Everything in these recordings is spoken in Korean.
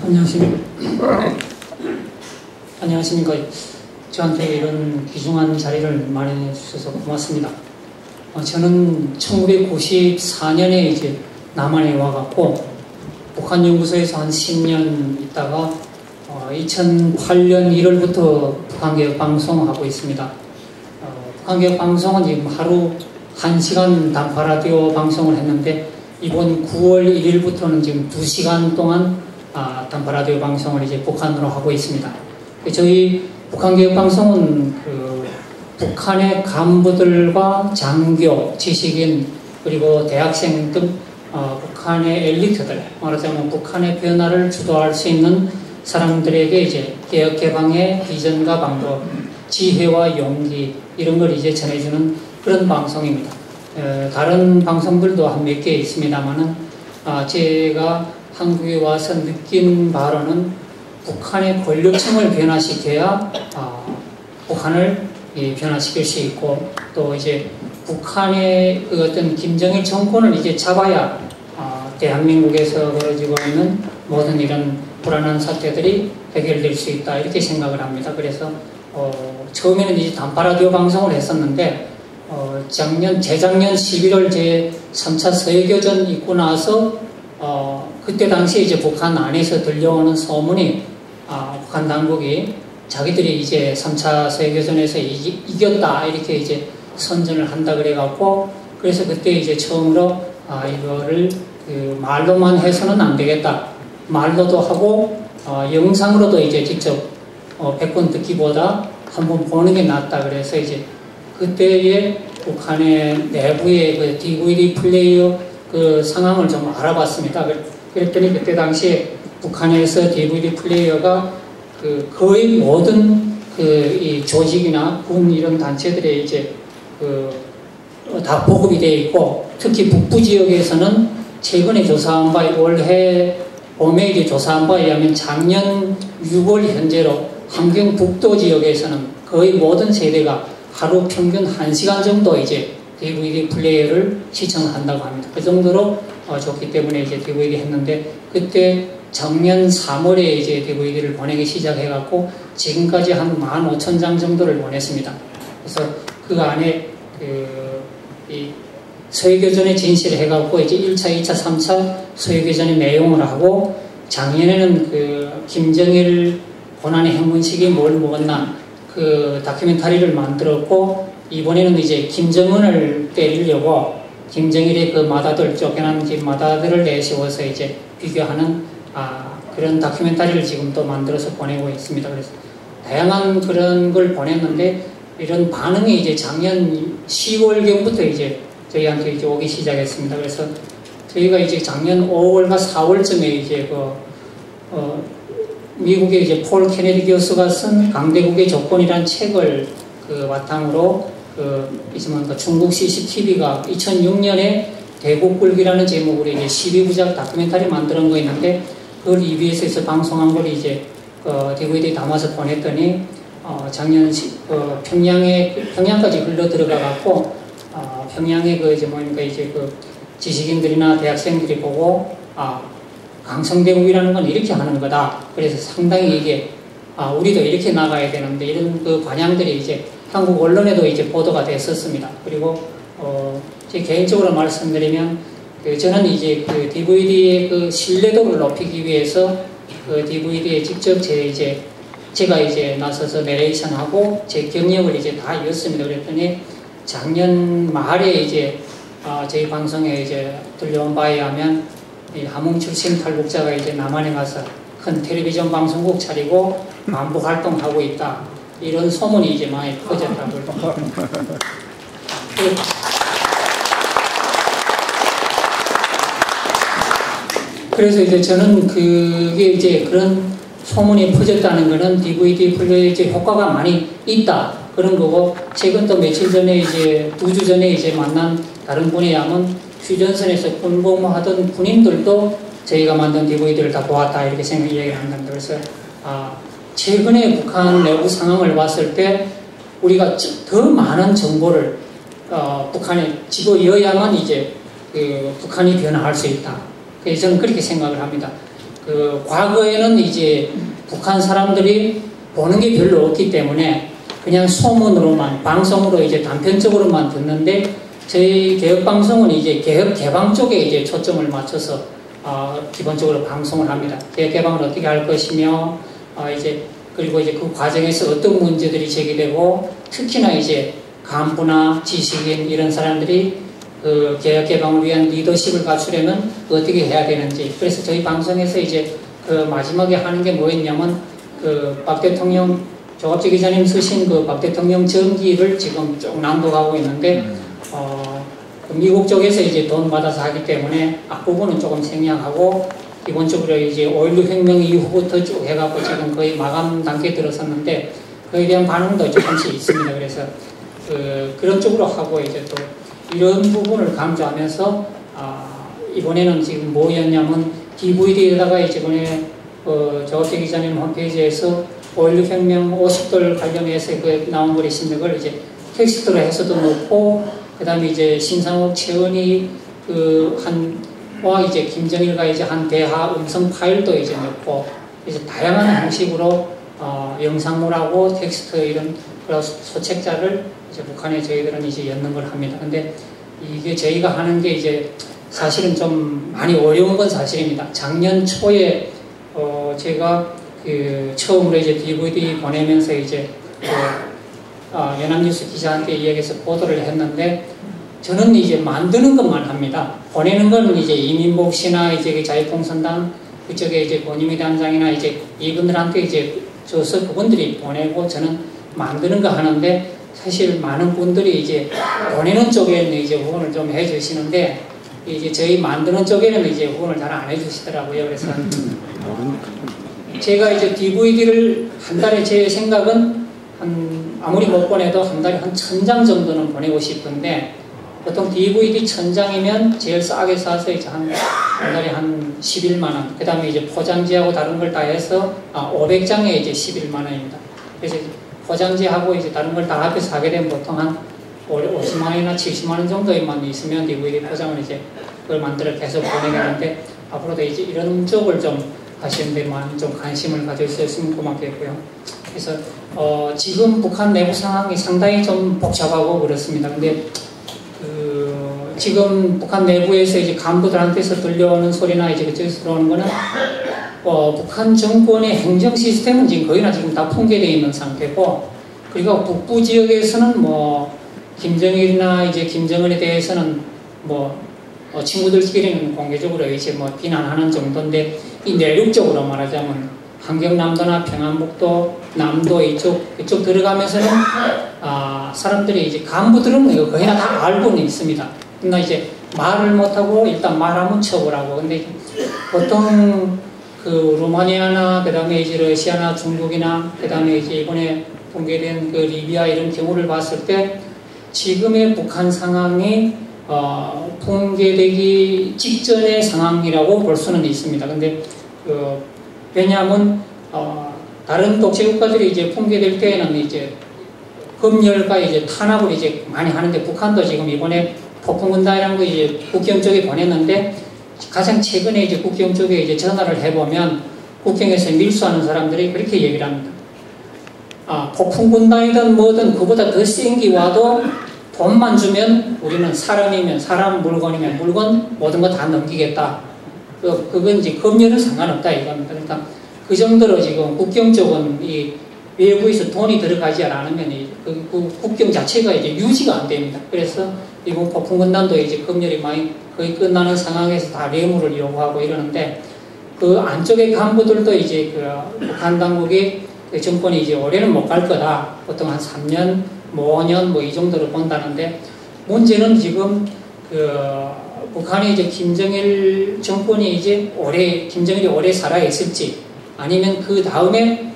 안녕하십니까. 저한테 이런 귀중한 자리를 마련해 주셔서 고맙습니다. 저는 1994년에 이제 남한에 와갖고 북한 연구소에서 한 10년 있다가 2008년 1월부터 북한개혁 방송하고 있습니다. 북한개혁 방송은 지금 하루 1시간 단파 라디오 방송을 했는데 이번 9월 1일부터는 지금 2시간 동안 단파 라디오 방송을 이제 북한으로 하고 있습니다. 저희 북한개혁 방송은 북한의 간부들과 장교, 지식인, 그리고 대학생 등 북한의 엘리트들, 말하자면 북한의 변화를 주도할 수 있는 사람들에게 이제 개혁 개방의 비전과 방법, 지혜와 용기 이런 걸 이제 전해주는 그런 방송입니다. 다른 방송들도 한 몇 개 있습니다만은 제가 한국에 와서 느낀 바로는 북한의 권력층을 변화시켜야 북한을 변화시킬 수 있고, 또 이제 북한의 그 어떤 김정일 정권을 이제 잡아야 대한민국에서 벌어지고 있는 모든 이런 불안한 사태들이 해결될 수 있다, 이렇게 생각을 합니다. 그래서 처음에는 이제 단파 라디오 방송을 했었는데 재작년 11월 제 3차 서해교전 있고 나서 그때 당시에 이제 북한 안에서 들려오는 소문이 북한 당국이 자기들이 이제 3차 서해교전에서 이겼다, 이렇게 이제 선전을 한다 그래갖고, 그래서 그때 이제 처음으로 이거를 말로만 해서는 안 되겠다, 말로도 하고 영상으로도 이제 직접 100번 듣기보다 한번 보는 게 낫다, 그래서 이제 그때의 북한의 내부의 그 DVD 플레이어 그 상황을 좀 알아봤습니다. 그랬더니 그때 당시에 북한에서 DVD 플레이어가 거의 모든 이 조직이나 군 이런 단체들에 이제 다 보급이 되어 있고, 특히 북부 지역에서는 최근에 조사한 바에, 올해 봄에 이제 조사한 바에 의하면 작년 6월 현재로 함경 북도 지역에서는 거의 모든 세대가 하루 평균 1시간 정도 이제 DVD 플레이어를 시청한다고 합니다. 그 정도로 좋기 때문에 이제 DVD 했는데, 그때 작년 3월에 이제 DVD를 보내기 시작해갖고 지금까지 한 15,000장 정도를 보냈습니다. 그래서 그 안에 이 서해교전의 진실을 해갖고 이제 1차, 2차, 3차 서해교전의 내용을 하고, 작년에는 김정일 고난의 행군식이 뭘 먹었나 그 다큐멘터리를 만들었고, 이번에는 이제 김정은을 때리려고 김정일의 그 마다들, 쫓겨난 마다들을 내세워서 이제 비교하는 그런 다큐멘터리를 지금 또 만들어서 보내고 있습니다. 그래서 다양한 그런 걸 보냈는데, 이런 반응이 이제 작년 10월경부터 이제 저희한테 이제 오기 시작했습니다. 그래서 저희가 이제 작년 5월과 4월쯤에 이제 미국의 이제 폴 케네디 교수가 쓴 강대국의 조건이라는 책을 바탕으로 중국 CCTV가 2006년에 대국불기라는 제목으로 이제 12부작 다큐멘터리 만드는 거 있는데, 그걸 EBS에서 방송한 걸 이제 DVD 담아서 보냈더니 작년 평양까지 흘러 들어가 갖고 평양의 지식인들이나 대학생들이 보고 강성대국이라는 건 이렇게 하는 거다. 그래서 상당히 이게 우리도 이렇게 나가야 되는데, 이런 관양들이 이제 한국 언론에도 이제 보도가 됐었습니다. 그리고 제 개인적으로 말씀드리면 저는 이제 DVD의 신뢰도를 높이기 위해서 DVD에 직접 제가 이제 나서서 내레이션하고 제 경력을 이제 다 이었습니다. 그랬더니 작년 말에 이제 저희 방송에 이제 들려온 바에 의하면 이 함흥 출신 탈북자가 이제 남한에 가서 큰 텔레비전 방송국 차리고 반복 활동하고 있다, 이런 소문이 이제 많이 퍼졌다고. 그래서 이제 저는 그게 이제 그런 소문이 퍼졌다는 거는 DVD 플레이 효과가 많이 있다, 그런 거고, 최근 또 며칠 전에 이제 2주 전에 이제 만난 다른 분에 의하면 휴전선에서 군복무하던 군인들도 저희가 만든 DVD를 다 보았다, 이렇게 이야기를 한답니다. 그래서 최근에 북한 내부 상황을 봤을 때 우리가 더 많은 정보를 북한에 집어넣어야만 이제 북한이 변화할 수 있다. 그래서 저는 그렇게 생각을 합니다. 그 과거에는 이제 북한 사람들이 보는 게 별로 없기 때문에 그냥 소문으로만 방송으로 이제 단편적으로만 듣는데 저희 개혁방송은 이제 개혁 개방 쪽에 이제 초점을 맞춰서 기본적으로 방송을 합니다. 개혁 개방을 어떻게 할 것이며 이제 그리고 이제 그 과정에서 어떤 문제들이 제기되고 특히나 이제 간부나 지식인 이런 사람들이 그 개혁 개방을 위한 리더십을 갖추려면 어떻게 해야 되는지 그래서 저희 방송에서 이제 그 마지막에 하는 게 뭐였냐면 그 박 대통령 조갑재 기자님 쓰신 그 박 대통령 전기를 지금 쭉 낭독하고 있는데 미국 쪽에서 이제 돈 받아서 하기 때문에 앞부분은 조금 생략하고 기본적으로 이제 5.16 혁명 이후부터 쭉 해갖고 지금 거의 마감 단계에 들어섰는데 그에 대한 반응도 조금씩 있습니다. 그래서 그런 쪽으로 하고 이제 또 이런 부분을 강조하면서 이번에는 지금 뭐였냐면 DVD에다가 이번에 조갑재 기자님 홈페이지에서 5.16 혁명 50돌 관련해서 그 나온 걸 있습니다. 그걸 이제 텍스트로 해서도 넣고 그 다음에 이제 신상욱, 최은희 와 이제 김정일과 이제 한 대화 음성 파일도 이제 넣고 이제 다양한 형식으로 영상물하고 텍스트 이런 소책자를 이제 북한에 저희들은 이제 엮는 걸 합니다. 근데 이게 저희가 하는 게 이제 사실은 좀 많이 어려운 건 사실입니다. 작년 초에 제가 처음으로 이제 DVD 보내면서 이제 연합뉴스 기자한테 이야기해서 보도를 했는데 저는 이제 만드는 것만 합니다. 보내는 건 이제 이민복 씨나 이제 자유통선당 그쪽에 이제 권유미 단장이나 이제 이분들한테 이제 줘서 그분들이 보내고 저는 만드는 거 하는데 사실 많은 분들이 이제 보내는 쪽에는 이제 후원을 좀 해주시는데 이제 저희 만드는 쪽에는 이제 후원을 잘 안 해주시더라고요. 그래서 제가 이제 DVD를 한 달에 제 생각은 아무리 못 보내도 한 달에 한 1000장 정도는 보내고 싶은데 보통 DVD 1000장이면 제일 싸게 사서 이제 한 달에 한 11만원 그 다음에 이제 포장지하고 다른 걸 다 해서 500장에 이제 11만원입니다. 그래서 포장지하고 이제 다른 걸 다 합해서 하게 되면 보통 한 50만원이나 70만원 정도에만 있으면 DVD 포장을 이제 그걸 만들어 계속 보내겠는데 앞으로도 이제 이런 쪽을 좀 하시는 데만 좀 관심을 가져주셨으면 고맙겠고요. 그래서 지금 북한 내부 상황이 상당히 좀 복잡하고 그렇습니다. 근데 지금 북한 내부에서 이제 간부들한테서 들려오는 소리나 이제 그쪽에서 들어오는 거는 북한 정권의 행정 시스템은 지금 거의 지금 다 붕괴되어 있는 상태고 그리고 북부 지역에서는 뭐 김정일이나 이제 김정은에 대해서는 친구들끼리는 공개적으로 이제 비난하는 정도인데 이 내륙적으로 말하자면 함경남도나 평안북도, 남도 이쪽 들어가면서는 사람들이 이제 간부들은 이거 거의 다 알고는 있습니다. 그러나 이제 말을 못하고 일단 말하면 처벌하고 근데 보통 그 루마니아나 그 다음에 이제 러시아나 중국이나 그 다음에 이제 이번에 붕괴된 그 리비아 이런 경우를 봤을 때 지금의 북한 상황이 붕괴되기 직전의 상황이라고 볼 수는 있습니다. 근데 왜냐하면 다른 독재 국가들이 이제 붕괴될 때에는 이제 검열과 이제 탄압을 이제 많이 하는데 북한도 지금 이번에 폭풍군단이라는 거 이제 국경 쪽에 보냈는데 가장 최근에 이제 국경 쪽에 이제 전화를 해보면 국경에서 밀수하는 사람들이 그렇게 얘기를 합니다. 폭풍군단이든 뭐든 그보다 더 센 게 와도 돈만 주면 우리는 사람이면 사람, 물건이면 물건 모든 거 다 넘기겠다. 그건 이제 검열은 상관없다 이겁니다. 그러니까 그 정도로 지금 국경 쪽은 이 외부에서 돈이 들어가지 않으면 그 국경 자체가 이제 유지가 안 됩니다. 그래서 이번 폭풍군단도 이제 검열이 많이 거의 끝나는 상황에서 다 뇌물을 요구하고 이러는데 그 안쪽의 간부들도 이제 그 북한 당국이 그 정권이 이제 올해는 못 갈 거다. 보통 한 3년, 5년 이 정도로 본다는데 문제는 지금 북한의 이제 김정일 정권이 이제 김정일이 오래 살아있을지 아니면 그 다음에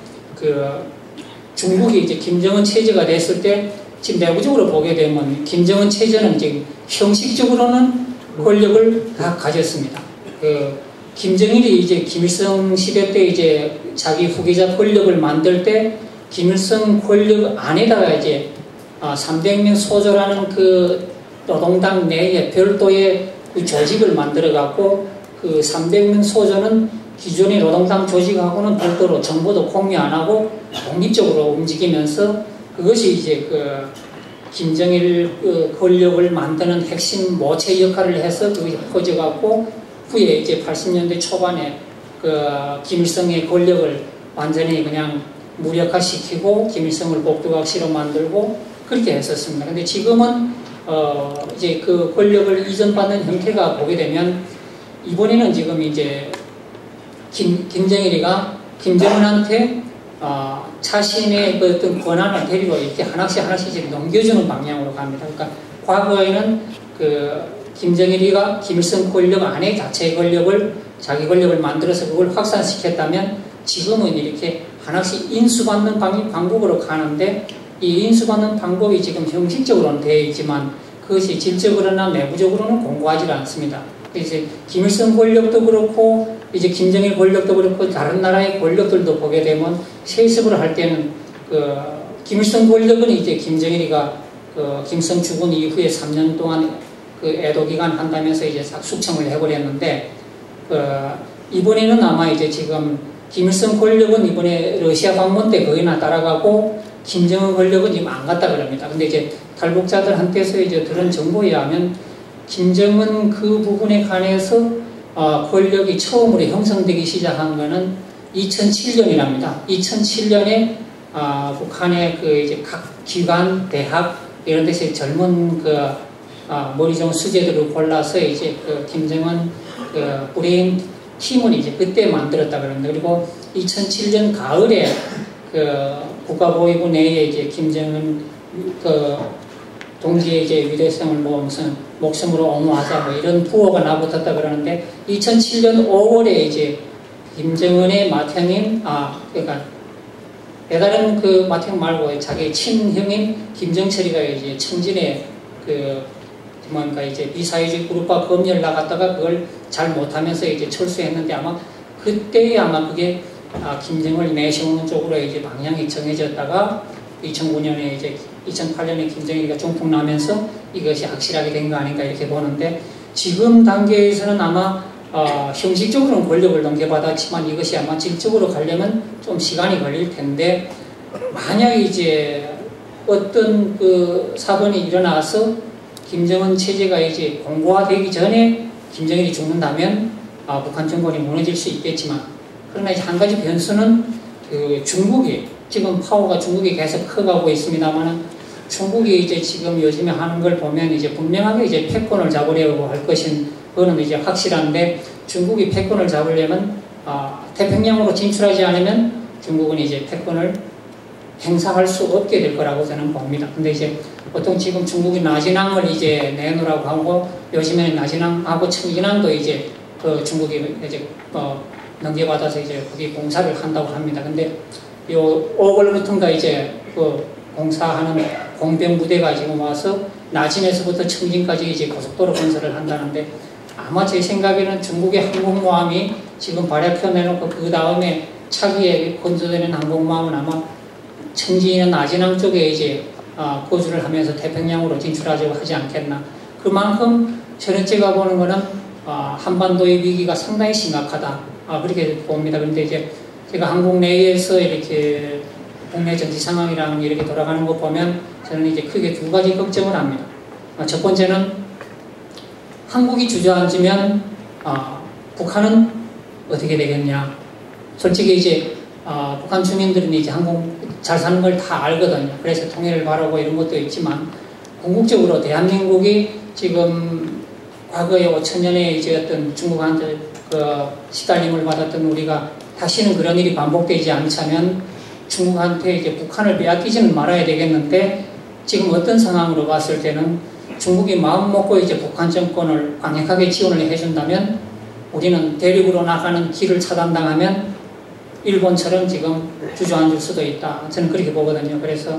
중국이 이제 김정은 체제가 됐을 때 지금 내부적으로 보게 되면 김정은 체제는 지금 형식적으로는 권력을 다 가졌습니다. 김정일이 이제 김일성 시대 때 이제 자기 후계자 권력을 만들 때 김일성 권력 안에다가 이제 300명 소조라는 그 노동당 내에 별도의 그 조직을 만들어 갖고 그 300명 소조는 기존의 노동당 조직하고는 별도로 정보도 공유 안 하고 독립적으로 움직이면서 그것이 이제 그 김정일 권력을 만드는 핵심 모체 역할을 해서 그것이 퍼져갖고 후에 이제 80년대 초반에 그 김일성의 권력을 완전히 그냥 무력화시키고 김일성을 복두각시로 만들고 그렇게 했었습니다. 근데 지금은 이제 그 권력을 이전받는 형태가 보게 되면 이번에는 지금 이제 김정일이가 김정은한테 자신의 그 어떤 권한을 데리고 이렇게 하나씩 이제 넘겨주는 방향으로 갑니다. 그러니까 과거에는 그 김정일이가 김일성 권력 안에 자체의 권력을 자기 권력을 만들어서 그걸 확산시켰다면 지금은 이렇게 하나씩 인수받는 방법으로 가는데 이 인수받는 방법이 지금 형식적으로는 되어 있지만 그것이 질적으로나 내부적으로는 공고하지 않습니다. 이제 김일성 권력도 그렇고 이제 김정일 권력도 그렇고 다른 나라의 권력들도 보게 되면 세습을 할 때는 그 김일성 권력은 이제 김정일이가 그 김일성 죽은 이후에 3년 동안 그 애도 기간 한다면서 이제 숙청을 해버렸는데 이번에는 아마 이제 지금 김일성 권력은 이번에 러시아 방문 때 거기나 따라가고 김정은 권력은 지금 안 갔다 그럽니다. 근데 이제 탈북자들한테서 이제 들은 정보에 의하면 김정은 그 부분에 관해서 권력이 처음으로 형성되기 시작한 거는 2007년이랍니다. 2007년에 북한의 그 이제 각 기관, 대학 이런 데서 젊은 그 머리 좋은 수재들을 골라서 이제 그 김정은 그 브레인 팀을 이제 그때 만들었다 그럽니다. 그리고 2007년 가을에 그 국가보위부 내에 이제 김정은 그 동지의 이제 위대성을 뭐 무슨 목숨으로 옹호하자 뭐 이런 부호가 나붙었다 그러는데 2007년 5월에 이제 김정은의 맏형인 그러니까 배다른 그 맏형 말고 자기 친형인 김정철이가 이제 청진에 그 뭔가 이제 비사회주의 그룹과 검열 나갔다가 그걸 잘 못하면서 이제 철수했는데 아마 그때 아마 그게 김정을 내세우는 쪽으로 이제 방향이 정해졌다가 2009년에 이제 2008년에 김정일이가 중풍 나면서 이것이 확실하게 된 거 아닌가 이렇게 보는데 지금 단계에서는 아마 형식적으로는 권력을 넘겨받았지만 이것이 아마 질적으로 가려면 좀 시간이 걸릴 텐데 만약 이제 어떤 그 사건이 일어나서 김정은 체제가 이제 공고화되기 전에 김정일이 죽는다면 북한 정권이 무너질 수 있겠지만 그러나 이제 한 가지 변수는 그 중국이 지금 파워가 중국이 계속 커가고 있습니다만은 중국이 이제 지금 요즘에 하는 걸 보면 이제 분명하게 이제 패권을 잡으려고 할 것인 그거는 이제 확실한데 중국이 패권을 잡으려면 태평양으로 진출하지 않으면 중국은 이제 패권을 행사할 수 없게 될 거라고 저는 봅니다. 근데 이제 보통 지금 중국이 나진항을 이제 내놓으라고 하고 요즘에는 나진항하고 청진항도 이제 그 중국이 이제 넘겨받아서 이제 거기 공사를 한다고 합니다. 근데 요 5월부터인가 이제 그 공사하는 공병 부대가 지금 와서 나진에서부터 청진까지 이제 고속도로 건설을 한다는데 아마 제 생각에는 중국의 항공모함이 지금 발약표 내놓고 그 다음에 차기에 건설되는 항공모함은 아마 청진이나 나진항 쪽에 이제 거주를 하면서 태평양으로 진출하자고 하지 않겠나. 그만큼 저는 제가 보는 거는 한반도의 위기가 상당히 심각하다. 그렇게 봅니다. 그런데 이제 제가 한국 내에서 이렇게 국내 정치 상황이랑 이렇게 돌아가는 거 보면 저는 이제 크게 두 가지 걱정을 합니다. 첫 번째는 한국이 주저앉으면 북한은 어떻게 되겠냐. 솔직히 이제 북한 주민들은 이제 한국 잘 사는 걸 다 알거든요. 그래서 통일을 바라고 이런 것도 있지만 궁극적으로 대한민국이 지금 과거에 5천년에 이제 어떤 중국한테 그 시달림을 받았던 우리가 다시는 그런 일이 반복되지 않자면 중국한테 이제 북한을 빼앗기지는 말아야 되겠는데 지금 어떤 상황으로 봤을 때는 중국이 마음 먹고 이제 북한 정권을 강력하게 지원을 해준다면 우리는 대륙으로 나가는 길을 차단당하면 일본처럼 지금 주저앉을 수도 있다. 저는 그렇게 보거든요. 그래서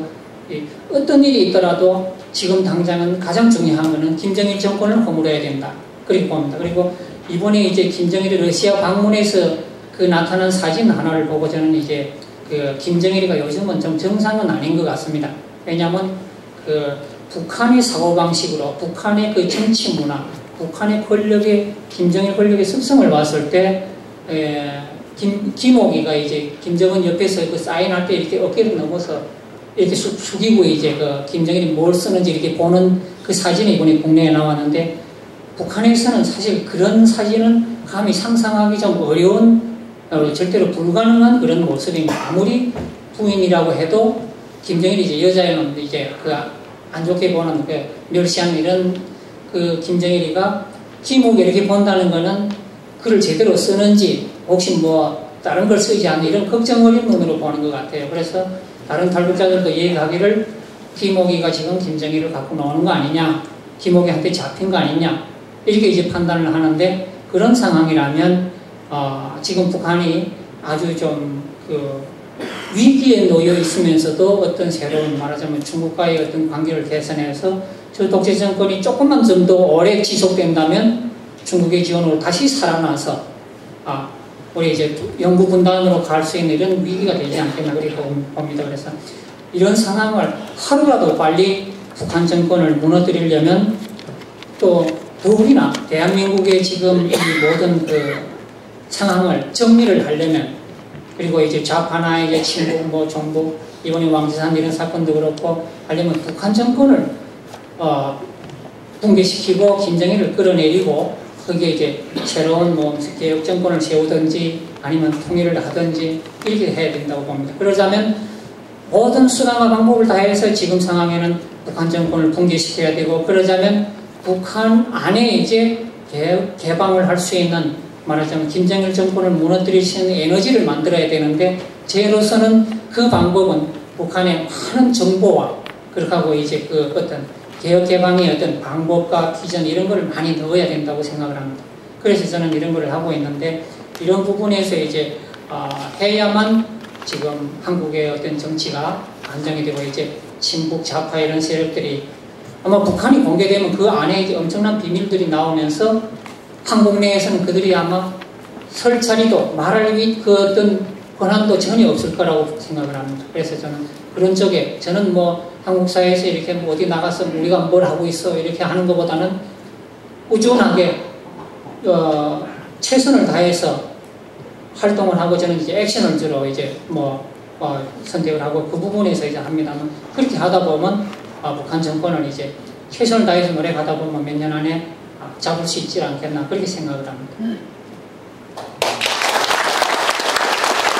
어떤 일이 있더라도 지금 당장은 가장 중요한 것은 김정일 정권을 허물어야 된다. 그렇게 봅니다. 그리고 이번에 이제 김정일이 러시아 방문해서 그 나타난 사진 하나를 보고 저는 이제 그 김정일이가 요즘은 좀 정상은 아닌 것 같습니다. 왜냐하면 그 북한의 사고방식으로 북한의 그 정치 문화, 북한의 권력의 김정일 권력의 습성을 봤을 때 김옥이가 이제 김정은 옆에서 그 사인할 때 이렇게 어깨를 넘어서 이렇게 숙이고 이제 그 김정일이 뭘 쓰는지 이렇게 보는 그 사진이 이번에 국내에 나왔는데, 북한에서는 사실 그런 사진은 감히 상상하기 좀 어려운, 절대로 불가능한 그런 모습입니다. 아무리 부인이라고 해도 김정일이 이제 여자애는 이제 그 안 좋게 보는 그 멸시하는 이런 그 김정일이가 김옥이 이렇게 본다는 거는 글을 제대로 쓰는지 혹시 뭐 다른 걸 쓰지 않는 이런 걱정 어린 눈으로 보는 것 같아요. 그래서 다른 탈북자들도 얘기하기를 김옥이가 지금 김정일을 갖고 나오는 거 아니냐, 김옥이한테 잡힌 거 아니냐, 이렇게 이제 판단을 하는데, 그런 상황이라면 지금 북한이 아주 좀 위기에 놓여 있으면서도 어떤 새로운, 말하자면 중국과의 어떤 관계를 개선해서 저 독재 정권이 조금만 좀 더 오래 지속된다면 중국의 지원으로 다시 살아나서 우리 이제 영구 분단으로 갈 수 있는 이런 위기가 되지 않겠나 그렇게 봅니다. 그래서 이런 상황을 하루라도 빨리 북한 정권을 무너뜨리려면, 또 더욱이나 대한민국의 지금 이 모든 그 상황을 정리를 하려면, 그리고 이제 좌파나 이제 친북, 뭐 종북, 이번에 왕지산 이런 사건도 그렇고 하려면 북한 정권을 붕괴시키고 김정일을 끌어내리고 거기에 이제 새로운 뭐 개혁 정권을 세우든지 아니면 통일을 하든지 이렇게 해야 된다고 봅니다. 그러자면 모든 수단과 방법을 다해서 지금 상황에는 북한 정권을 붕괴시켜야 되고, 그러자면 북한 안에 이제 개방을 할 수 있는, 말하자면 김정일 정권을 무너뜨릴 수 있는 에너지를 만들어야 되는데, 제로서는 그 방법은 북한의 많은 정보와 그렇게 하고 이제 그 어떤 개혁 개방의 어떤 방법과 비전 이런 걸 많이 넣어야 된다고 생각을 합니다. 그래서 저는 이런 걸 하고 있는데, 이런 부분에서 이제 해야만 지금 한국의 어떤 정치가 안정이 되고, 이제 친북 좌파 이런 세력들이 아마 북한이 공개되면 그 안에 이제 엄청난 비밀들이 나오면서 한국 내에서는 그들이 아마 설 자리도 말할 그 어떤 권한도 전혀 없을 거라고 생각을 합니다. 그래서 저는 그런 쪽에, 저는 뭐 한국 사회에서 이렇게 뭐 어디 나가서 우리가 뭘 하고 있어 이렇게 하는 것보다는 꾸준하게 최선을 다해서 활동을 하고, 저는 이제 액션을 주로 이제 선택을 하고 그 부분에서 이제 합니다만, 그렇게 하다 보면 북한 정권을 이제 최선을 다해서 노력하다 보면 몇 년 안에 잡을 수 있지 않겠나 그렇게 생각을 합니다.